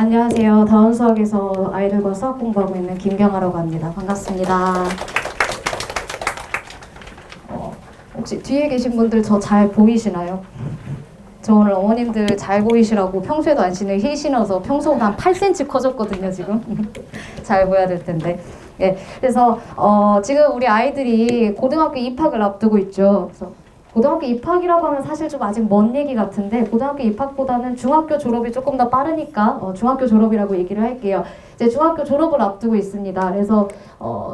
안녕하세요. 다운수학에서 아이들과 수학 공부하고 있는 김경아라고 합니다. 반갑습니다. 혹시 뒤에 계신 분들 저 잘 보이시나요? 저 오늘 어머님들 잘 보이시라고 평소에도 안 신는 힐 신어서 평소보다 한 8cm 커졌거든요, 지금. 잘 보여야 될 텐데. 예, 그래서 지금 우리 아이들이 고등학교 입학을 앞두고 있죠. 그래서 고등학교 입학이라고 하면 사실 좀 아직 먼 얘기 같은데 고등학교 입학보다는 중학교 졸업이 조금 더 빠르니까 중학교 졸업이라고 얘기를 할게요. 이제 중학교 졸업을 앞두고 있습니다. 그래서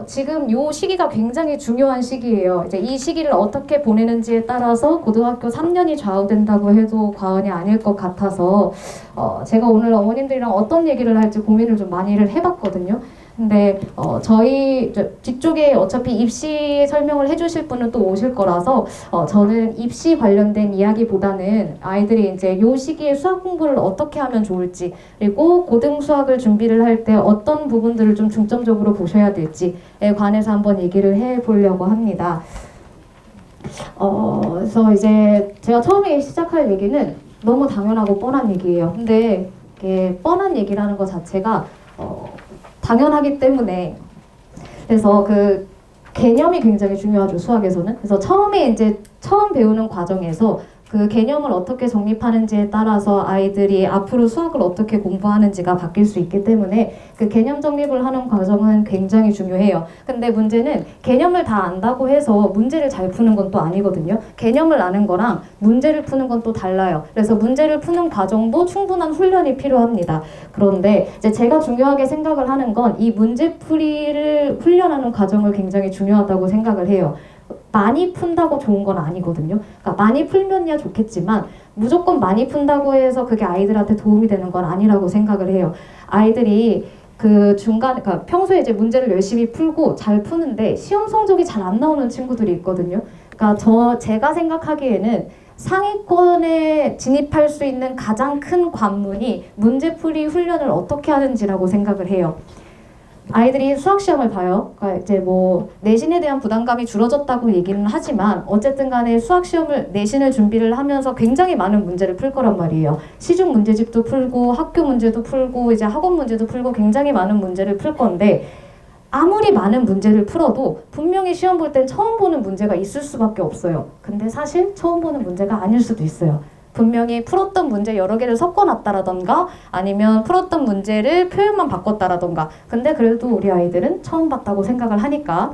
지금 요 시기가 굉장히 중요한 시기예요. 이제 이 시기를 어떻게 보내는지에 따라서 고등학교 3년이 좌우된다고 해도 과언이 아닐 것 같아서 제가 오늘 어머님들이랑 어떤 얘기를 할지 고민을 좀 많이를 해봤거든요. 근데 저희 뒤쪽에 어차피 입시 설명을 해주실 분은 또 오실 거라서 저는 입시 관련된 이야기보다는 아이들이 이제 요 시기에 수학 공부를 어떻게 하면 좋을지, 그리고 고등 수학을 준비를 할 때 어떤 부분들을 좀 중점적으로 보셔야 될지에 관해서 한번 얘기를 해보려고 합니다. 그래서 이제 제가 처음에 시작할 얘기는 너무 당연하고 뻔한 얘기예요. 근데 이게 뻔한 얘기라는 것 자체가 당연하기 때문에, 그래서 그 개념이 굉장히 중요하죠, 수학에서는. 그래서 처음 배우는 과정에서 그 개념을 어떻게 정립하는지에 따라서 아이들이 앞으로 수학을 어떻게 공부하는지가 바뀔 수 있기 때문에 그 개념 정립을 하는 과정은 굉장히 중요해요. 근데 문제는 개념을 다 안다고 해서 문제를 잘 푸는 건 또 아니거든요. 개념을 아는 거랑 문제를 푸는 건 또 달라요. 그래서 문제를 푸는 과정도 충분한 훈련이 필요합니다. 그런데 이제 제가 중요하게 생각을 하는 건 이 문제풀이를 훈련하는 과정을 굉장히 중요하다고 생각을 해요. 많이 푼다고 좋은 건 아니거든요. 그러니까 많이 풀면야 좋겠지만 무조건 많이 푼다고 해서 그게 아이들한테 도움이 되는 건 아니라고 생각을 해요. 아이들이 그러니까 평소에 이제 문제를 열심히 풀고 잘 푸는데 시험 성적이 잘 안 나오는 친구들이 있거든요. 그러니까 제가 생각하기에는 상위권에 진입할 수 있는 가장 큰 관문이 문제풀이 훈련을 어떻게 하는지라고 생각을 해요. 아이들이 수학 시험을 봐요. 그러니까 이제 뭐 내신에 대한 부담감이 줄어졌다고 얘기는 하지만 어쨌든 간에 수학 시험을 내신을 준비를 하면서 굉장히 많은 문제를 풀 거란 말이에요. 시중 문제집도 풀고 학교 문제도 풀고 이제 학원 문제도 풀고 굉장히 많은 문제를 풀 건데, 아무리 많은 문제를 풀어도 분명히 시험 볼 땐 처음 보는 문제가 있을 수밖에 없어요. 근데 사실 처음 보는 문제가 아닐 수도 있어요. 분명히 풀었던 문제 여러 개를 섞어놨다라던가 아니면 풀었던 문제를 표현만 바꿨다라던가, 근데 그래도 우리 아이들은 처음 봤다고 생각을 하니까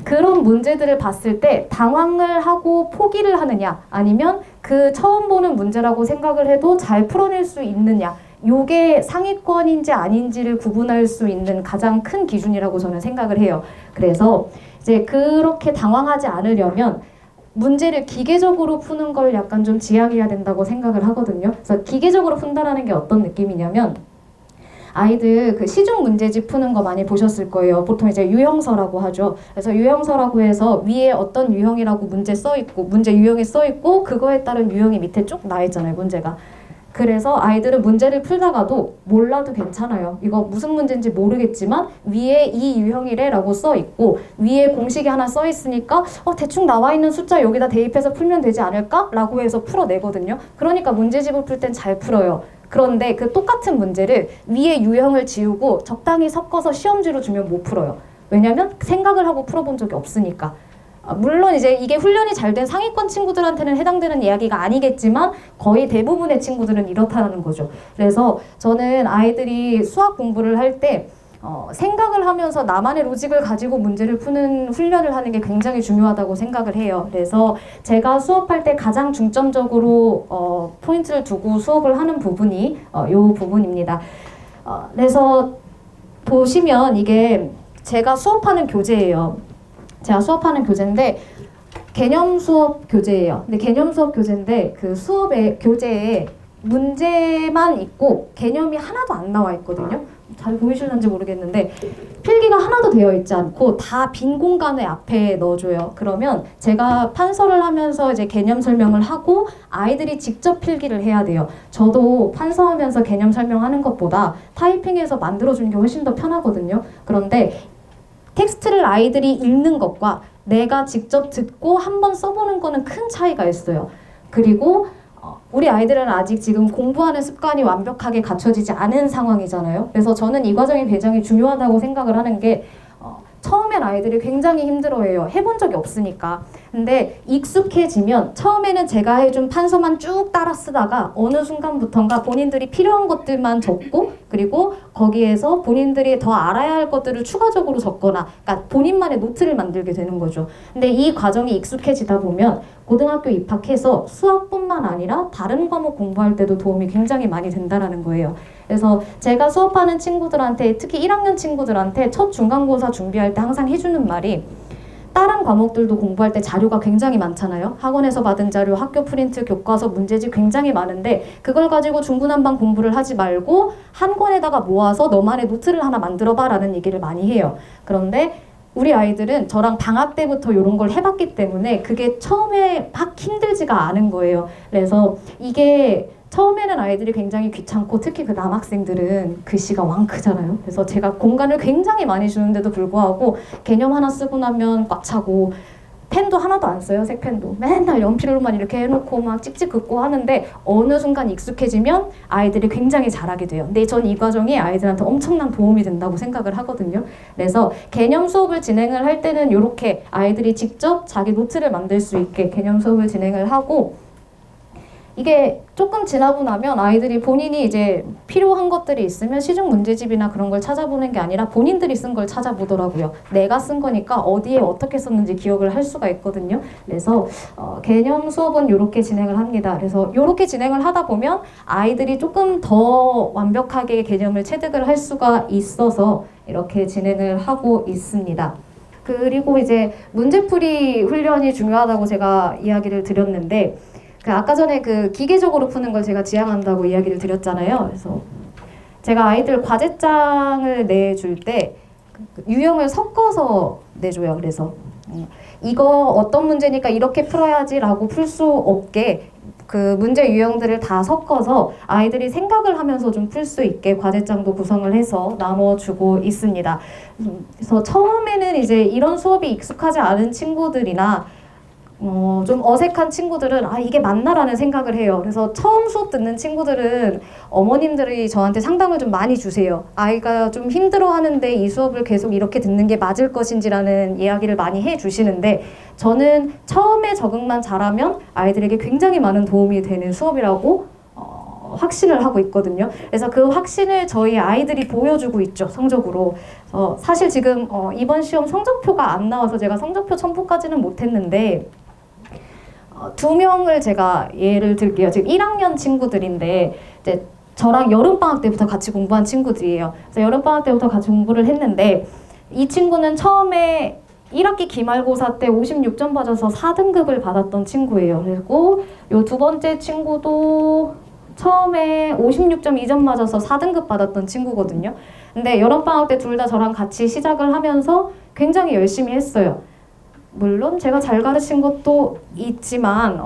그런 문제들을 봤을 때 당황을 하고 포기를 하느냐, 아니면 그 처음 보는 문제라고 생각을 해도 잘 풀어낼 수 있느냐, 요게 상위권인지 아닌지를 구분할 수 있는 가장 큰 기준이라고 저는 생각을 해요. 그래서 이제 그렇게 당황하지 않으려면 문제를 기계적으로 푸는 걸 약간 좀 지양해야 된다고 생각을 하거든요. 그래서 기계적으로 푼다라는 게 어떤 느낌이냐면, 아이들 그 시중 문제집 푸는 거 많이 보셨을 거예요. 보통 이제 유형서라고 하죠. 그래서 유형서라고 해서 위에 어떤 유형이라고 문제 써 있고, 문제 유형이 써 있고, 그거에 따른 유형이 밑에 쭉 나 있잖아요, 문제가. 그래서 아이들은 문제를 풀다가도 몰라도 괜찮아요. 이거 무슨 문제인지 모르겠지만 위에 이 유형이래 라고 써 있고 위에 공식이 하나 써 있으니까 대충 나와 있는 숫자 여기다 대입해서 풀면 되지 않을까? 라고 해서 풀어내거든요. 그러니까 문제집을 풀 땐 잘 풀어요. 그런데 그 똑같은 문제를 위에 유형을 지우고 적당히 섞어서 시험지로 주면 못 풀어요. 왜냐면 생각을 하고 풀어본 적이 없으니까. 물론 이제 이게 훈련이 잘 된 상위권 친구들한테는 해당되는 이야기가 아니겠지만 거의 대부분의 친구들은 이렇다는 거죠. 그래서 저는 아이들이 수학 공부를 할 때 생각을 하면서 나만의 로직을 가지고 문제를 푸는 훈련을 하는 게 굉장히 중요하다고 생각을 해요. 그래서 제가 수업할 때 가장 중점적으로 포인트를 두고 수업을 하는 부분이 이 부분입니다. 그래서 보시면 이게 제가 수업하는 교재예요. 제가 수업하는 교재인데 개념 수업 교재예요. 근데 개념 수업 교재인데 그 수업의 교재에 문제만 있고 개념이 하나도 안 나와 있거든요. 잘 보이실는지 모르겠는데 필기가 하나도 되어 있지 않고 다 빈 공간을 앞에 넣어줘요. 그러면 제가 판서를 하면서 이제 개념 설명을 하고 아이들이 직접 필기를 해야 돼요. 저도 판서하면서 개념 설명하는 것보다 타이핑해서 만들어주는 게 훨씬 더 편하거든요. 그런데 텍스트를 아이들이 읽는 것과 내가 직접 듣고 한번 써보는 거는 큰 차이가 있어요. 그리고 우리 아이들은 아직 지금 공부하는 습관이 완벽하게 갖춰지지 않은 상황이잖아요. 그래서 저는 이 과정이 굉장히 중요하다고 생각을 하는 게 처음엔 아이들이 굉장히 힘들어해요. 해본 적이 없으니까. 근데 익숙해지면 처음에는 제가 해준 판서만 쭉 따라 쓰다가 어느 순간부턴가 본인들이 필요한 것들만 적고 그리고 거기에서 본인들이 더 알아야 할 것들을 추가적으로 적거나 그러니까 본인만의 노트를 만들게 되는 거죠. 근데 이 과정이 익숙해지다 보면 고등학교 입학해서 수학뿐만 아니라 다른 과목 공부할 때도 도움이 굉장히 많이 된다라는 거예요. 그래서 제가 수업하는 친구들한테 특히 1학년 친구들한테 첫 중간고사 준비할 때 항상 해주는 말이 다른 과목들도 공부할 때 자료가 굉장히 많잖아요. 학원에서 받은 자료, 학교 프린트, 교과서, 문제집 굉장히 많은데 그걸 가지고 중구난방 공부를 하지 말고 한 권에다가 모아서 너만의 노트를 하나 만들어봐 라는 얘기를 많이 해요. 그런데 우리 아이들은 저랑 방학 때부터 이런 걸 해봤기 때문에 그게 처음에 막 힘들지가 않은 거예요. 그래서 이게 처음에는 아이들이 굉장히 귀찮고 특히 그 남학생들은 글씨가 왕크잖아요. 그래서 제가 공간을 굉장히 많이 주는데도 불구하고 개념 하나 쓰고 나면 꽉 차고 펜도 하나도 안 써요. 색펜도. 맨날 연필로만 이렇게 해놓고 막 찍찍 긋고 하는데 어느 순간 익숙해지면 아이들이 굉장히 잘하게 돼요. 근데 전 이 과정이 아이들한테 엄청난 도움이 된다고 생각을 하거든요. 그래서 개념 수업을 진행을 할 때는 이렇게 아이들이 직접 자기 노트를 만들 수 있게 개념 수업을 진행을 하고 이게 조금 지나고 나면 아이들이 본인이 이제 필요한 것들이 있으면 시중 문제집이나 그런 걸 찾아보는 게 아니라 본인들이 쓴 걸 찾아보더라고요. 내가 쓴 거니까 어디에 어떻게 썼는지 기억을 할 수가 있거든요. 그래서 개념 수업은 이렇게 진행을 합니다. 그래서 이렇게 진행을 하다 보면 아이들이 조금 더 완벽하게 개념을 체득을 할 수가 있어서 이렇게 진행을 하고 있습니다. 그리고 이제 문제풀이 훈련이 중요하다고 제가 이야기를 드렸는데 아까 전에 그 기계적으로 푸는 걸 제가 지향한다고 이야기를 드렸잖아요. 그래서 제가 아이들 과제장을 내줄 때 유형을 섞어서 내줘요. 그래서 이거 어떤 문제니까 이렇게 풀어야지라고 풀 수 없게 그 문제 유형들을 다 섞어서 아이들이 생각을 하면서 좀 풀 수 있게 과제장도 구성을 해서 나눠주고 있습니다. 그래서 처음에는 이제 이런 수업이 익숙하지 않은 친구들이나 좀 어색한 친구들은 이게 맞나라는 생각을 해요. 그래서 처음 수업 듣는 친구들은 어머님들이 저한테 상담을 좀 많이 주세요. 아이가 좀 힘들어하는데 이 수업을 계속 이렇게 듣는 게 맞을 것인지라는 이야기를 많이 해주시는데 저는 처음에 적응만 잘하면 아이들에게 굉장히 많은 도움이 되는 수업이라고 확신을 하고 있거든요. 그래서 그 확신을 저희 아이들이 보여주고 있죠. 성적으로. 사실 지금 이번 시험 성적표가 안 나와서 제가 성적표 첨부까지는 못했는데 2명을 제가 예를 들게요. 지금 1학년 친구들인데 이제 저랑 여름방학 때부터 같이 공부한 친구들이에요. 그래서 여름방학 때부터 같이 공부를 했는데 이 친구는 처음에 1학기 기말고사 때 56점 받아서 4등급을 받았던 친구예요. 그리고 요 두 번째 친구도 처음에 56.2점 맞아서 4등급 받았던 친구거든요. 근데 여름방학 때 둘 다 저랑 같이 시작을 하면서 굉장히 열심히 했어요. 물론 제가 잘 가르친 것도 있지만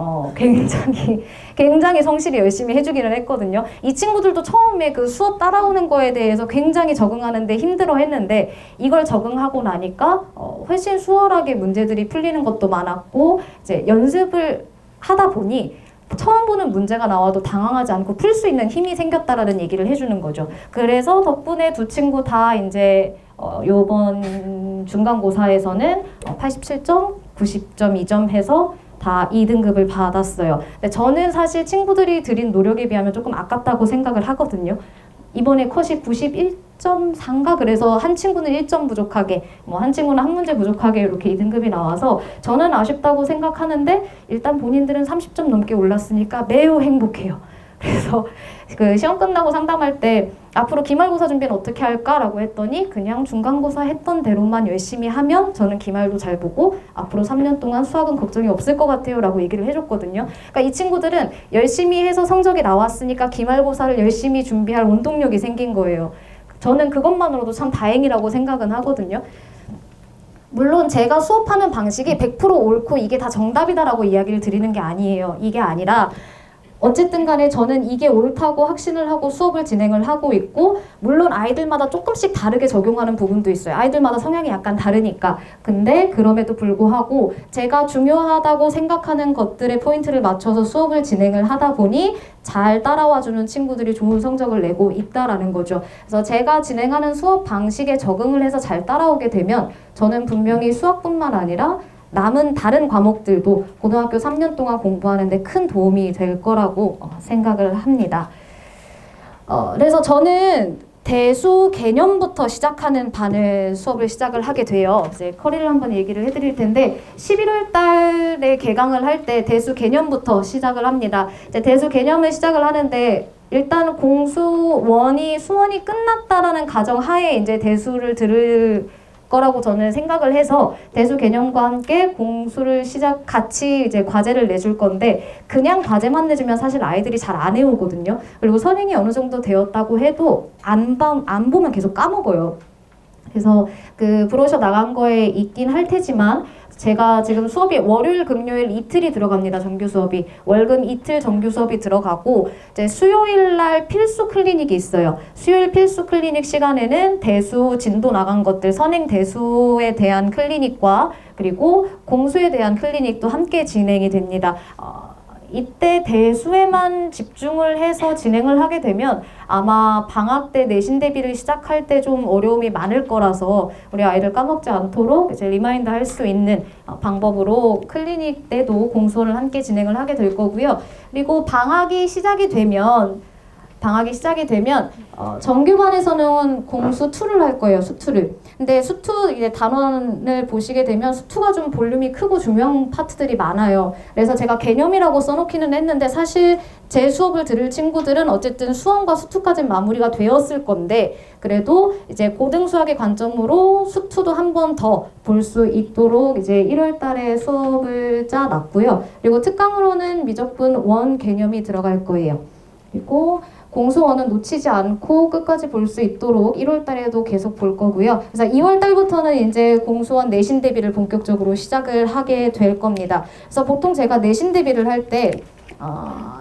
굉장히 성실히 열심히 해주기는 했거든요. 이 친구들도 처음에 그 수업 따라오는 거에 대해서 굉장히 적응하는데 힘들어했는데 이걸 적응하고 나니까 훨씬 수월하게 문제들이 풀리는 것도 많았고 이제 연습을 하다 보니 처음 보는 문제가 나와도 당황하지 않고 풀 수 있는 힘이 생겼다라는 얘기를 해주는 거죠. 그래서 덕분에 두 친구 다 이제 요번 중간고사에서는 87점, 90.2점 해서 다 2등급을 받았어요. 근데 저는 사실 친구들이 들인 노력에 비하면 조금 아깝다고 생각을 하거든요. 이번에 컷이 91.4인가 그래서 한 친구는 1점 부족하게 한 친구는 한 문제 부족하게 이렇게 2등급이 나와서 저는 아쉽다고 생각하는데 일단 본인들은 30점 넘게 올랐으니까 매우 행복해요. 그래서 그 시험 끝나고 상담할 때 앞으로 기말고사 준비는 어떻게 할까라고 했더니 그냥 중간고사 했던 대로만 열심히 하면 저는 기말도 잘 보고 앞으로 3년 동안 수학은 걱정이 없을 것 같아요 라고 얘기를 해줬거든요. 그러니까 이 친구들은 열심히 해서 성적이 나왔으니까 기말고사를 열심히 준비할 원동력이 생긴 거예요. 저는 그것만으로도 참 다행이라고 생각은 하거든요. 물론 제가 수업하는 방식이 100% 옳고 이게 다 정답이다라고 이야기를 드리는 게 아니에요. 이게 아니라 어쨌든 간에 저는 이게 옳다고 확신을 하고 수업을 진행을 하고 있고, 물론 아이들마다 조금씩 다르게 적용하는 부분도 있어요. 아이들마다 성향이 약간 다르니까. 근데 그럼에도 불구하고 제가 중요하다고 생각하는 것들에 포인트를 맞춰서 수업을 진행을 하다 보니 잘 따라와주는 친구들이 좋은 성적을 내고 있다라는 거죠. 그래서 제가 진행하는 수업 방식에 적응을 해서 잘 따라오게 되면 저는 분명히 수학뿐만 아니라 남은 다른 과목들도 고등학교 3년 동안 공부하는데 큰 도움이 될 거라고 생각을 합니다. 그래서 저는 대수 개념부터 시작하는 반을 수업을 시작을 하게 돼요. 이제 커리를 한번 얘기를 해드릴 텐데 11월 달에 개강을 할 때 대수 개념부터 시작을 합니다. 이제 대수 개념을 시작을 하는데 일단 공수원이 수원이 끝났다라는 가정 하에 이제 대수를 들을 거라고 저는 생각을 해서 대수 개념과 함께 공수를 같이 이제 과제를 내줄 건데, 그냥 과제만 내주면 사실 아이들이 잘 안 해오거든요. 그리고 선행이 어느 정도 되었다고 해도 안 보면 계속 까먹어요. 그래서 그 브로셔 나간 거에 있긴 할 테지만 제가 지금 수업이 월요일, 금요일 이틀이 들어갑니다. 정규 수업이. 월금 이틀 정규 수업이 들어가고, 이제 수요일 날 필수 클리닉이 있어요. 수요일 필수 클리닉 시간에는 대수 진도 나간 것들, 선행 대수에 대한 클리닉과 그리고 공수에 대한 클리닉도 함께 진행이 됩니다. 이때 대수에만 집중을 해서 진행을 하게 되면 아마 방학 때 내신 대비를 시작할 때 좀 어려움이 많을 거라서 우리 아이들 까먹지 않도록 이제 리마인드 할 수 있는 방법으로 클리닉 때도 공수를 함께 진행을 하게 될 거고요. 그리고 방학이 시작이 되면 정규반에서는 공수 2를 할 거예요. 수2를. 근데 수2 이제 단원을 보시게 되면 수2가 좀 볼륨이 크고 중요한 파트들이 많아요. 그래서 제가 개념이라고 써놓기는 했는데 사실 제 수업을 들을 친구들은 어쨌든 수원과 수2까지는 마무리가 되었을 건데, 그래도 이제 고등수학의 관점으로 수2도 한 번 더 볼 수 있도록 이제 1월 달에 수업을 짜놨고요. 그리고 특강으로는 미적분 원 개념이 들어갈 거예요. 그리고 공수원은 놓치지 않고 끝까지 볼 수 있도록 1월 달에도 계속 볼 거고요. 그래서 2월 달부터는 이제 공수원 내신 대비를 본격적으로 시작을 하게 될 겁니다. 그래서 보통 제가 내신 대비를 할 때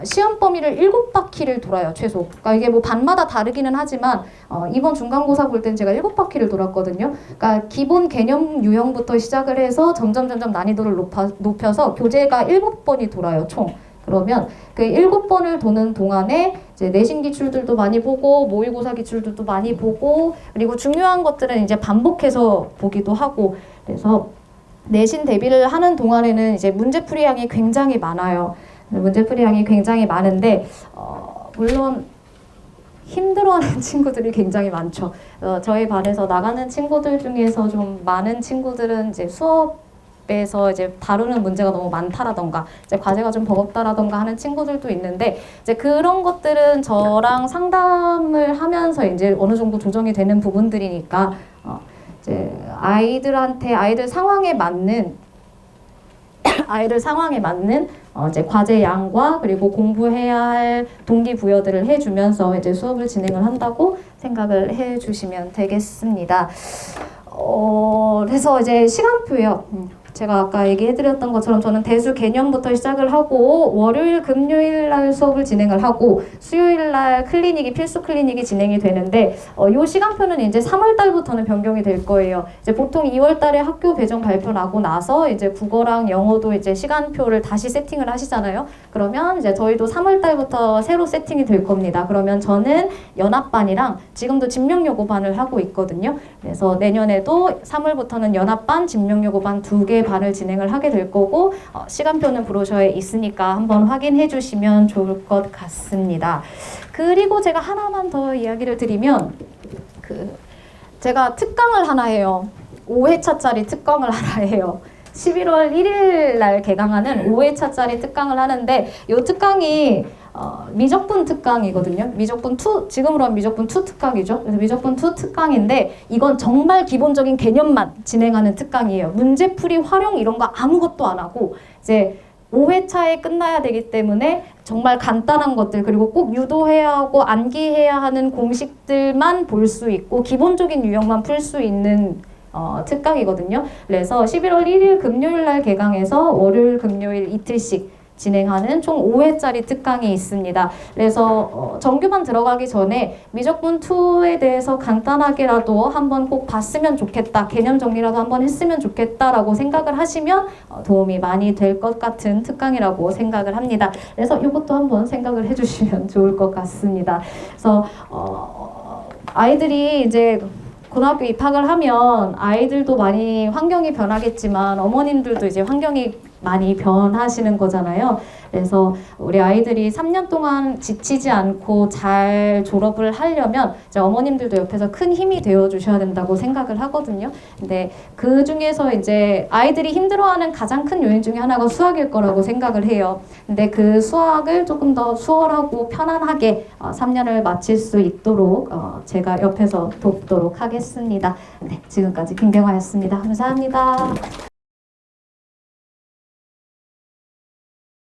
시험 범위를 7바퀴를 돌아요, 최소. 그러니까 이게 뭐 반마다 다르기는 하지만 이번 중간고사 볼 땐 제가 7바퀴를 돌았거든요. 그러니까 기본 개념 유형부터 시작을 해서 점점 난이도를 높여서 교재가 7번이 돌아요, 총. 그러면 그 7번을 도는 동안에 이제 내신 기출들도 많이 보고 모의고사 기출들도 많이 보고, 그리고 중요한 것들은 이제 반복해서 보기도 하고, 그래서 내신 대비를 하는 동안에는 이제 문제풀이량이 굉장히 많아요. 문제풀이량이 굉장히 많은데 물론 힘들어하는 친구들이 굉장히 많죠. 저희 반에서 나가는 친구들 중에서 좀 많은 친구들은 이제 수업에서 이제 다루는 문제가 너무 많다라던가 이제 과제가 좀 버겁다라던가 하는 친구들도 있는데, 이제 그런 것들은 저랑 상담을 하면서 이제 어느 정도 조정이 되는 부분들이니까 이제 아이들 상황에 맞는 이제 과제 양과 그리고 공부해야 할 동기부여들을 해주면서 이제 수업을 진행을 한다고 생각을 해주시면 되겠습니다. 그래서 이제 시간표요. 제가 아까 얘기해드렸던 것처럼 저는 대수 개념부터 시작을 하고 월요일, 금요일 날 수업을 진행을 하고 수요일 날 필수 클리닉이 진행이 되는데 이 시간표는 이제 3월 달부터는 변경이 될 거예요. 이제 보통 2월 달에 학교 배정 발표 나고 나서 이제 국어랑 영어도 이제 시간표를 다시 세팅을 하시잖아요. 그러면 이제 저희도 3월 달부터 새로 세팅이 될 겁니다. 그러면 저는 연합반이랑 지금도 진명여고반을 하고 있거든요. 그래서 내년에도 3월부터는 연합반, 진명여고반 2개 반을 진행을 하게 될 거고, 시간표는 브로셔에 있으니까 한번 확인해 주시면 좋을 것 같습니다. 그리고 제가 하나만 더 이야기를 드리면 제가 특강을 하나 해요. 5회차짜리 특강을 하나 해요. 11월 1일 날 개강하는 5회차짜리 특강을 하는데 이 특강이 미적분 특강이거든요. 미적분 2, 지금으로 하면 미적분 2 특강이죠. 그래서 미적분 2 특강인데 이건 정말 기본적인 개념만 진행하는 특강이에요. 문제풀이 활용 이런 거 아무것도 안 하고 이제 5회차에 끝나야 되기 때문에 정말 간단한 것들, 그리고 꼭 유도해야 하고 암기해야 하는 공식들만 볼 수 있고 기본적인 유형만 풀 수 있는 특강이거든요. 그래서 11월 1일 금요일 날 개강해서 월요일, 금요일 이틀씩 진행하는 총 5회짜리 특강이 있습니다. 그래서 정규반 들어가기 전에 미적분 2에 대해서 간단하게라도 한번 꼭 봤으면 좋겠다, 개념 정리라도 한번 했으면 좋겠다라고 생각을 하시면 도움이 많이 될 것 같은 특강이라고 생각을 합니다. 그래서 이것도 한번 생각을 해주시면 좋을 것 같습니다. 그래서 아이들이 이제 고등학교 입학을 하면 아이들도 많이 환경이 변하겠지만 어머님들도 이제 환경이 많이 변하시는 거잖아요. 그래서 우리 아이들이 3년 동안 지치지 않고 잘 졸업을 하려면 이제 어머님들도 옆에서 큰 힘이 되어 주셔야 된다고 생각을 하거든요. 근데 그 중에서 이제 아이들이 힘들어하는 가장 큰 요인 중에 하나가 수학일 거라고 생각을 해요. 근데 그 수학을 조금 더 수월하고 편안하게 3년을 마칠 수 있도록 제가 옆에서 돕도록 하겠습니다. 네, 지금까지 김경화였습니다. 감사합니다.